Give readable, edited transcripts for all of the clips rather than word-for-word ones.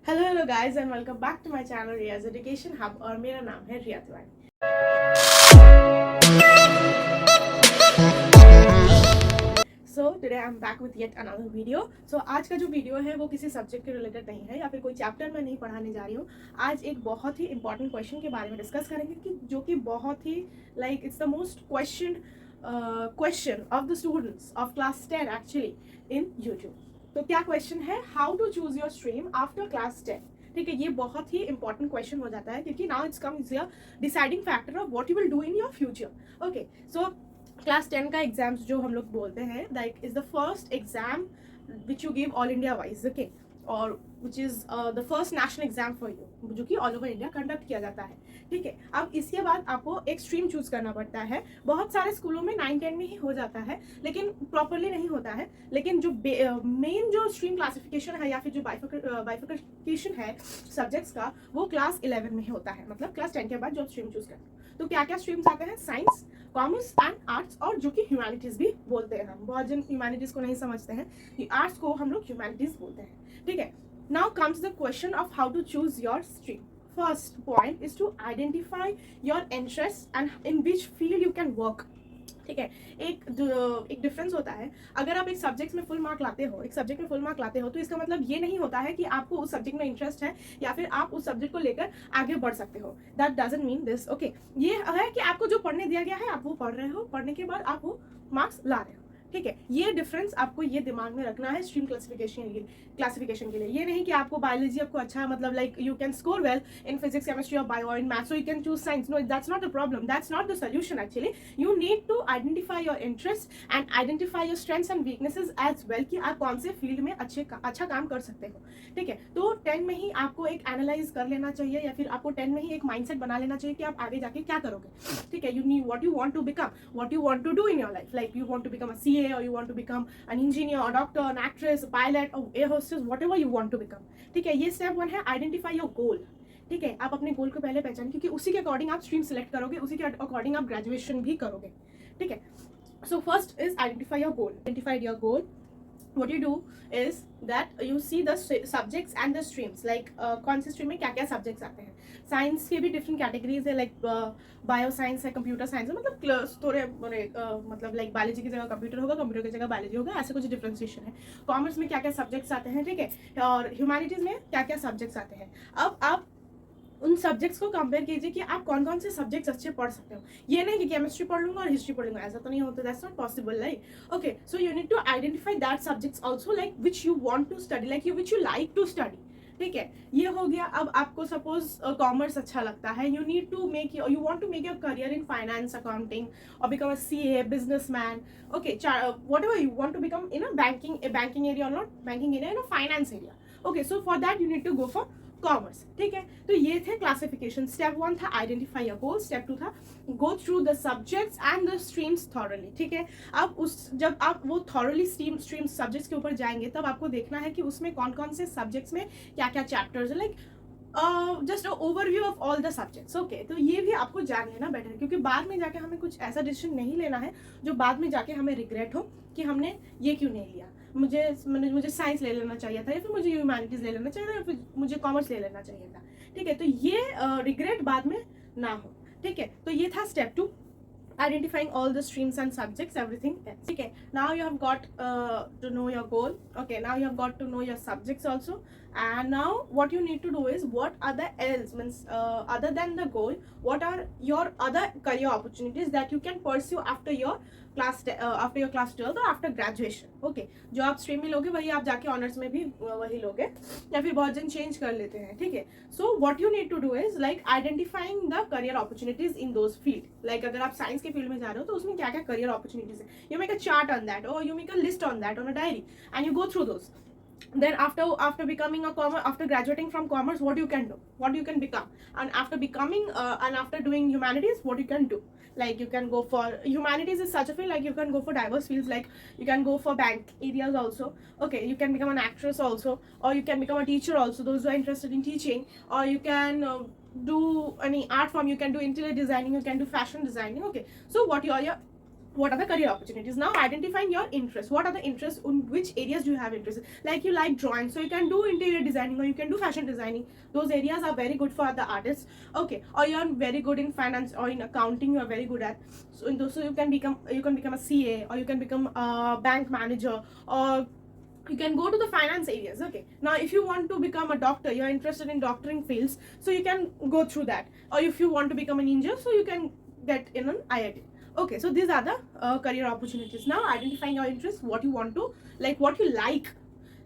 Hello guys and welcome back to my channel Riya's education hub और मेरा नाम है Riya Tiwari. So today I am back with yet another video. So आज का जो वीडियो है वो किसी सब्जेक्ट के रिलेटेड नहीं है या फिर कोई चैप्टर में नहीं पढ़ाने जा रही हूँ। आज एक बहुत ही इंपॉर्टेंट क्वेश्चन के बारे में डिस्कस करेंगे कि जो कि बहुत ही like it's the most question of the students of class 10 actually in YouTube. तो क्या क्वेश्चन है, how to choose your stream after class 10। ठीक है, ये बहुत ही इंपॉर्टेंट क्वेश्चन हो जाता है क्योंकि now it's comes here deciding factor of what you will do in your future. Okay, so class 10 का एग्जाम्स जो हम लोग बोलते हैं that is the first exam which you give all India wise. Okay, और which is the first national exam for you जो कि all over India conduct किया जाता है। ठीक है, अब इसके बाद आपको एक स्ट्रीम चूज करना पड़ता है। बहुत सारे स्कूलों में 9-10 में ही हो जाता है लेकिन प्रॉपरली नहीं होता है। लेकिन जो मेन जो स्ट्रीम क्लासिफिकेशन है या फिर जो बाइफिकेशन है सब्जेक्ट्स का वो क्लास 11 में ही होता है, मतलब क्लास 10 के बाद जो स्ट्रीम चूज करते हैं। तो क्या क्या स्ट्रीम्स आते हैं, साइंस, कॉमर्स एंड आर्ट्स, और जो कि ह्यूमैनिटीज भी बोलते हैं। हम बहुत जन ह्यूमैनिटीज को नहीं समझते हैं कि आर्ट्स को हम लोग ह्यूमैनिटीज बोलते हैं। ठीक है, now comes the question of how to choose your stream. First point is to identify your interests and in which field you can work. ठीक है, एक डिफरेंस होता है। अगर आप एक सब्जेक्ट में फुल मार्क लाते हो, तो इसका मतलब ये नहीं होता है कि आपको उस सब्जेक्ट में इंटरेस्ट है या फिर आप उस सब्जेक्ट को लेकर आगे बढ़ सकते हो। That doesn't mean this. Okay, ये है कि आपको जो पढ़ने दिया गया है आप वो पढ़ रहे हो, पढ़ने के बाद आप वो मार्क्स ला रहे हो। ठीक है, ये डिफरेंस आपको ये दिमाग में रखना है स्ट्रीम क्लासिफिकेशन के लिए। ये नहीं कि आपको बायोलॉजी आपको अच्छा मतलब like you can score well in physics, chemistry और bio in maths, so you can choose science. No, that's not the problem, that's not the solution actually. You need to identify your interest and identify your strengths and weaknesses as well कि आप कौन से field में अच्छा काम कर सकते हो। ठीक है, तो 10 में ही आपको एक एनालाइज कर लेना चाहिए या फिर आपको 10 में ही एक माइंडसेट बना लेना चाहिए कि आप आगे जाके क्या करोगे। ठीक है, you need what you want to become, what you want to do in your life, like you want to become a CA और you want to become an engineer, a doctor, an actress, a pilot, or air hostess, whatever you want to become. ठीक है, ये step 1 है, identify your goal. ठीक है, आप अपने गोल को पहले पहचान, क्योंकि उसी के अकॉर्डिंग आप स्ट्रीम सेलेक्ट करोगे, उसी के अकॉर्डिंग आप ग्रेजुएशन भी करोगे। ठीक है, so first is identify your goal. Identified your goal, what you do is that you see the subjects and the streams, like कौन सी स्ट्रीम में क्या क्या सब्जेक्ट्स आते हैं। साइंस के भी डिफरेंट कैटेगरीज है, लाइक बायो साइंस है, कंप्यूटर साइंस है, मतलब थोड़े मतलब लाइक बायोलॉजी की जगह कंप्यूटर होगा, कंप्यूटर की जगह बायोलॉजी होगा, ऐसे कुछ डिफ्रेंसिएशन है। कॉमर्स में क्या क्या सब्जेक्ट्स आते हैं, ठीक है, और ह्यूमैनिटीज में क्या क्या सब्जेक्ट्स आते हैं। अब आप उन सब्जेक्ट्स को कंपेयर कीजिए कि आप कौन कौन से सब्जेक्ट्स अच्छे पढ़ सकते हो। ये नहीं कि केमिस्ट्री पढ़ लूंगा और हिस्ट्री पढ़ लूंगा, ऐसा तो नहीं होता, that's not possible, right. Okay, so you need to identify that subjects also like which you want to study, like which you like to study. ठीक है, ये हो गया। अब आपको सपोज कॉमर्स अच्छा लगता है, you need to make you want to make your career in finance, accounting और become a CA, businessman. Okay, whatever you want to become in a banking area और not banking area, in a finance area. Okay, so for that you need to go for commerce. ठीक है, तो ये थे classification. Step 1 था identify your goal, step 2 था go through the subjects and the streams thoroughly. ठीक है, अब जब आप वो थॉरली स्ट्रीम सब्जेक्ट्स के ऊपर जाएंगे तब आपको देखना है कि उसमें कौन कौन से सब्जेक्ट्स में क्या क्या चैप्टर्स है, like just overview of all the subjects. Okay, तो ये भी आपको जान लेना बेटर है, क्योंकि बाद में जाके हमें कुछ ऐसा डिसीजन नहीं लेना है जो बाद में जाके हमें रिग्रेट हो कि हमने ये क्यों नहीं लिया। मुझे साइंस ले लेना चाहिए था, या फिर मुझे ह्यूमैनिटीज ले लेना चाहिए था, या फिर मुझे कॉमर्स ले लेना चाहिए था। ठीक है, तो ये रिग्रेट बाद में ना हो। ठीक है, तो ये था step 2, identifying all the streams and subjects, everything else. Okay, now you have got to know your goal. Okay, now you have got to know your subjects also, and now what you need to do is what other else means other than the goal, what are your other career opportunities that you can pursue after your class 12 or after graduation. Okay, जो आप stream में लोगे वही आप जाके honours में भी वही लोगे, या फिर बहुत जन चेंज कर लेते हैं। ठीक है, so what you need to do is like identifying the career opportunities in those field. Like अगर आप साइंस के फील्ड में जा रहे हो तो उसमें क्या क्या करियर अपॉर्चुनिटीज है, you make a chart on that और you make a list on that on a diary and you go through those. Then after becoming after graduating from commerce, what you can do, what you can become, and after becoming and after doing humanities, what you can do. Like you can go for humanities is such a field, like you can go for diverse fields, like you can go for bank areas also. Okay, you can become an actress also, or you can become a teacher also, those who are interested in teaching, or you can do any art form, you can do interior designing, you can do fashion designing. Okay, so what are your what are the career opportunities. Now identifying your interests. What are the interests, in which areas do you have interest in? Like you like drawing, so you can do interior designing or you can do fashion designing. Those areas are very good for the artists. Okay, or you're very good in finance or in accounting, you are very good at, so in those, so you can become a CA, or you can become a bank manager, or you can go to the finance areas. Okay, now if you want to become a doctor, you're interested in doctoring fields, so you can go through that. Or if you want to become an engineer, so you can get in an IIT. Okay, so these are the career opportunities. Now identifying your interests, what you want to, like what you like.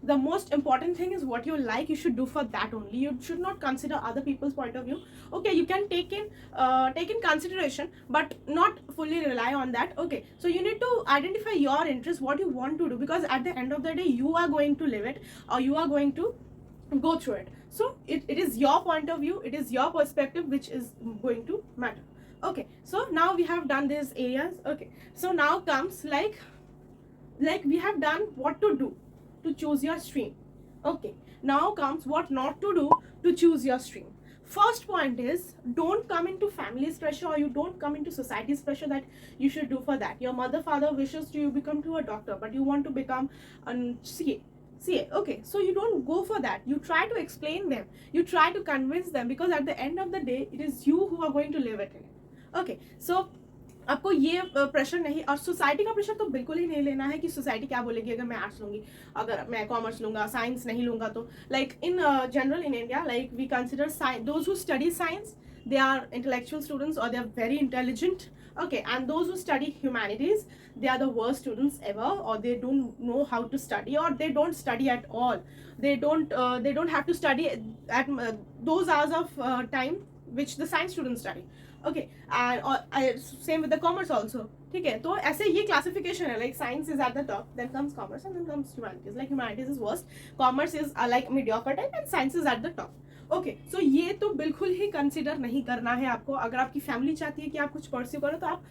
The most important thing is what you like, you should do for that only. You should not consider other people's point of view. Okay, you can take in consideration, but not fully rely on that. Okay, so you need to identify your interest, what you want to do, because at the end of the day you are going to live it, or you are going to go through it. So it is your point of view, it is your perspective which is going to matter. Okay, so now we have done these areas. Okay, so now comes like we have done what to do to choose your stream. Okay, now comes what not to do to choose your stream. First point is, don't come into family's pressure, or you don't come into society's pressure that you should do for that. Your mother father wishes you become to a doctor, but you want to become a CA. Okay, so you don't go for that. You try to explain them, you try to convince them, because at the end of the day it is you who are going to live it. Okay, so आपको ये pressure नहीं, और society का pressure तो बिल्कुल ही नहीं लेना है कि सोसाइटी क्या बोलेगी अगर मैं आर्ट्स लूंगी, अगर मैं कॉमर्स लूंगा, साइंस नहीं लूंगा तो. Like in general in India, like we consider those who study science, they are intellectual students, or they are very intelligent. Okay, and those who study humanities, they are the worst students ever, or they don't know how to study, or they don't study at all. They don't have to study at those hours of time which the science students study. Okay, and same with the commerce also. ठीक है, तो ऐसे ये classification है, like science is at the top, then comes commerce, and then comes humanities. Like humanities is worst, commerce is like mediocre type, and science is at the top. Okay, so ये तो बिल्कुल ही consider नहीं करना है आपको. अगर आपकी family चाहती है कि आप कुछ परस्यू करो, तो आप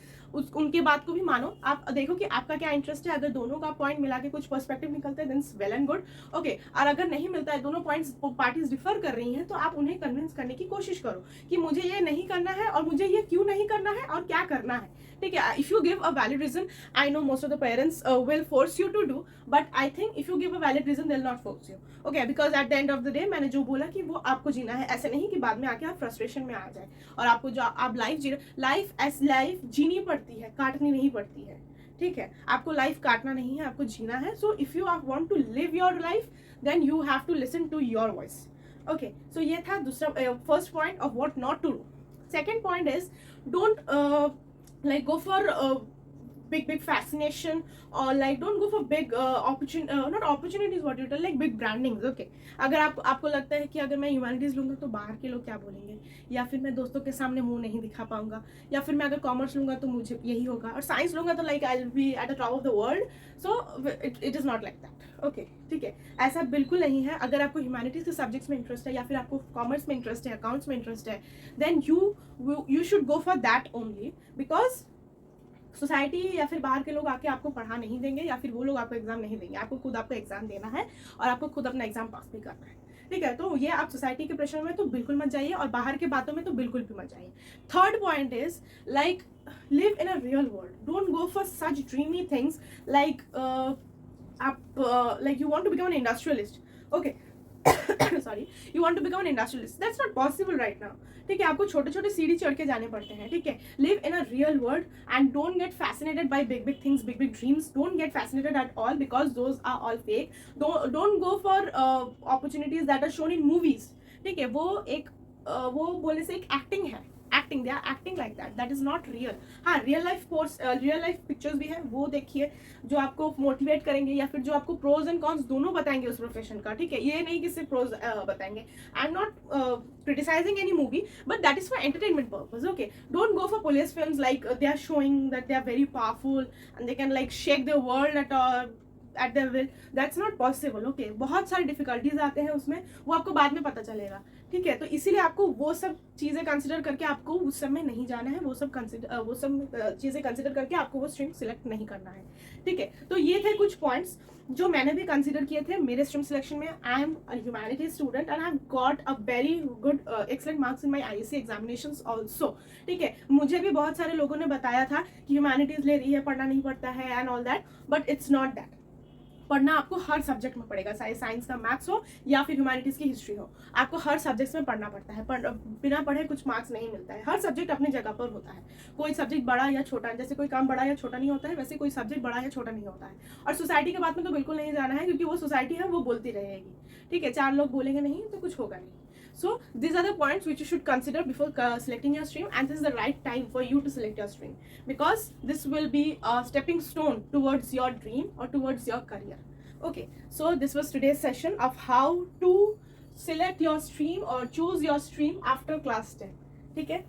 उनके बात को भी मानो. आप देखो कि आपका क्या इंटरेस्ट है. अगर दोनों का पॉइंट मिला के कुछ पर्सपेक्टिव निकलते हैं, then well and good. Okay, और अगर नहीं मिलता है, दोनों पॉइंट्स पार्टीज डिफर कर रही हैं, तो आप उन्हें कन्विंस करने की कोशिश करो कि मुझे ये नहीं करना है, और मुझे ये क्यों नहीं करना है, और क्या करना है. ठीक है, if you give a valid reason, I know most of the parents will force you to do, but I think if you give a valid reason, they will not force you. Okay, because at the end of the day मैंने जो बोला कि वो आपको जीना है. ऐसे नहीं कि बाद में आके आप फ्रस्ट्रेशन में आ जाए, और आपको जो आप लाइफ जीनी पड़ती है, काटनी नहीं पड़ती है. ठीक है, आपको लाइफ काटना नहीं है, आपको जीना है. So if you want to live your life, then you have to listen to your voice. Okay, so ये था दूसरा first point of what not to do. Second point is, don't like go for big fascination, or like don't go for big not opportunities, what you tell, like big brandings. Okay, अगर आपको लगता है कि अगर मैं humanities लूंगा तो बाहर के लोग क्या बोलेंगे, या फिर मैं दोस्तों के सामने मुंह नहीं दिखा पाऊंगा, या फिर मैं अगर कॉमर्स लूंगा तो मुझे यही होगा, और साइंस लूंगा तो like I will be at the top of the world. So it is not like that. Okay, ठीक है, ऐसा बिल्कुल नहीं है. अगर आपको ह्यूमैनिटीज के सब्जेक्ट्स में इंटरेस्ट है, या फिर आपको कॉमर्स में इंटरेस्ट है, अकाउंट्स में इंटरेस्ट है, then you should go for that only, because society या फिर बाहर के लोग आके आपको पढ़ा नहीं देंगे, या फिर वो लोग आपको एग्जाम नहीं देंगे. आपको खुद आपको एग्जाम देना है, और आपको खुद अपना एग्जाम पास भी करना है. ठीक है, तो ये आप सोसाइटी के प्रेशर में तो बिल्कुल मत जाइए, और बाहर के बातों में तो बिल्कुल भी मत जाइए. Third point is, like live in a real world. Don't go for such dreamy things, like आप like you want to become an industrialist. Okay, sorry, you want to become an industrialist. That's not possible right now. ठीक है, आपको छोटे छोटे सीढ़ी चढ़ के जाने पड़ते हैं. ठीक है, live in a real world and don't get fascinated by big things, big dreams. Don't get fascinated at all, because those are all fake. Don't go for opportunities that are shown in movies. ठीक है, वो बोलने से एक acting है. Acting, they are acting like that is not real. हाँ, real life pictures भी है, वो देखिए, जो आपको मोटिवेट करेंगे, या फिर जो आपको प्रोज एंड कॉन्स दोनों बताएंगे उस प्रोफेशन का. ठीक है, ये नहीं कि सिर्फ प्रोज बताएंगे. I am not criticizing any movie, but that is for entertainment purpose. Okay, don't go for police films like they are showing that they are very powerful and they can like shake the world at their will. That's not possible. Okay, बहुत सारी difficulties आते हैं उसमें, वो आपको बाद में पता चलेगा. ठीक है। तो इसीलिए आपको वो सब चीज़ें कंसिडर करके आपको उस समय नहीं जाना है, वो सब चीज़ें कंसिडर करके आपको वो स्ट्रीम सिलेक्ट नहीं करना है, ठीक है। तो ये थे कुछ पॉइंट्स जो मैंने भी कंसिडर किए थे मेरे स्ट्रीम सिलेक्शन में। I am a humanities student and I have got a very good excellent marks in my ISC examinations also, ठीक है। मुझे भी बहुत सारे लोगों ने बताया था कि ह्यूमैनिटीज ले रही है, पढ़ना नहीं पड़ता है and all that, but it's not that. पढ़ना आपको हर सब्जेक्ट में पड़ेगा, चाहे साइंस का मैथ्स हो या फिर ह्यूमैनिटीज़ की हिस्ट्री हो, आपको हर सब्जेक्ट में पढ़ना पड़ता है। बिना पढ़े कुछ मार्क्स नहीं मिलता है। हर सब्जेक्ट अपनी जगह पर होता है, कोई सब्जेक्ट बड़ा या छोटा, जैसे कोई काम बड़ा या छोटा नहीं होता है, वैसे कोई सब्जेक्ट बड़ा या छोटा नहीं होता है। और सोसाइटी के बात में तो बिल्कुल नहीं जाना है, क्योंकि वो सोसाइटी है, वो बोलती रहेगी, ठीक है। 4 लोग बोलेंगे नहीं तो कुछ होगा नहीं। So these are the points which you should consider before selecting your stream, and this is the right time for you to select your stream, because this will be a stepping stone towards your dream or towards your career. Okay, so this was today's session of how to select your stream or choose your stream after class 10, ठीक है।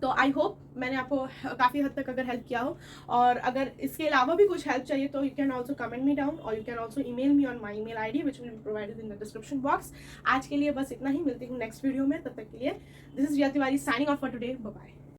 तो I hope मैंने आपको काफ़ी हद तक अगर help किया हो, और अगर इसके अलावा भी कुछ हेल्प चाहिए तो you can also comment me down, और you can also email me on my email ID which will be provided in the description box. आज के लिए बस इतना ही, मिलती हूँ नेक्स्ट वीडियो में, तब तक के लिए this is Riya Tiwari signing off for today, bye bye.